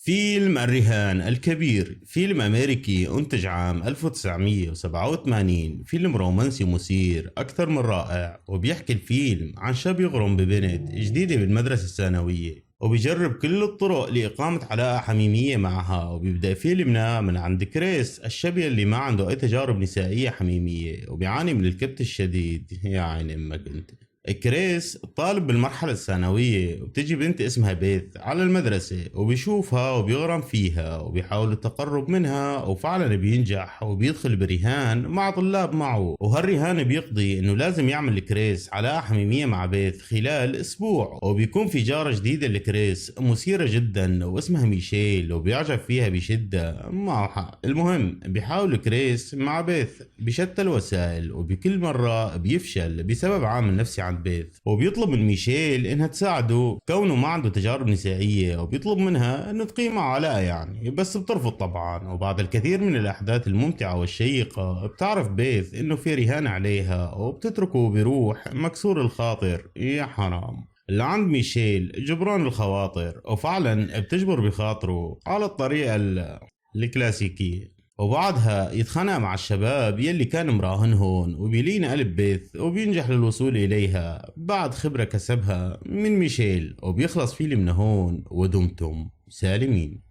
فيلم الرهان الكبير، فيلم أمريكي أنتج عام 1987. فيلم رومانسي مثير أكثر من رائع، وبيحكي الفيلم عن شاب يغرم ببنت جديدة بالمدرسة الثانوية، وبيجرب كل الطرق لإقامة علاقة حميمية معها. وبيبدأ فيلمنا من عند كريس، الشاب اللي ما عنده أي تجارب نسائية حميمية وبيعاني من الكبت الشديد. يا عين أمك أنت. كريس طالب بالمرحلة الثانوية، وبتجي بنت اسمها بيث على المدرسة، وبيشوفها وبيغرم فيها وبيحاول التقرب منها، وفعلا بينجح وبيدخل برهان مع طلاب معه. وهالرهان بيقضي انه لازم يعمل كريس علاقة حميمية مع بيث خلال اسبوع. وبيكون في جارة جديدة لكريس مثيرة جدا واسمها ميشيل، وبيعجب فيها بشدة. معه حق. المهم بيحاول كريس مع بيث بشتى الوسائل، وبكل مرة بيفشل بسبب عامل نفسي عند بيث. وبيطلب من ميشيل انها تساعده كونه ما عنده تجارب نسائية، وبيطلب منها انه تقيم علاقة يعني، بس بترفض طبعا. وبعد الكثير من الاحداث الممتعة والشيقة بتعرف بيث انه في رهان عليها، وبتتركه وبيروح مكسور الخاطر. يا حرام. اللي عند ميشيل جبران الخواطر، وفعلا بتجبر بخاطره على الطريقة الكلاسيكية. وبعدها يتخانق مع الشباب يلي كان مراهنهن، وبيلين قلب بيث وبينجح للوصول إليها بعد خبرة كسبها من ميشيل. وبيخلص فيلم من هون ودمتم سالمين.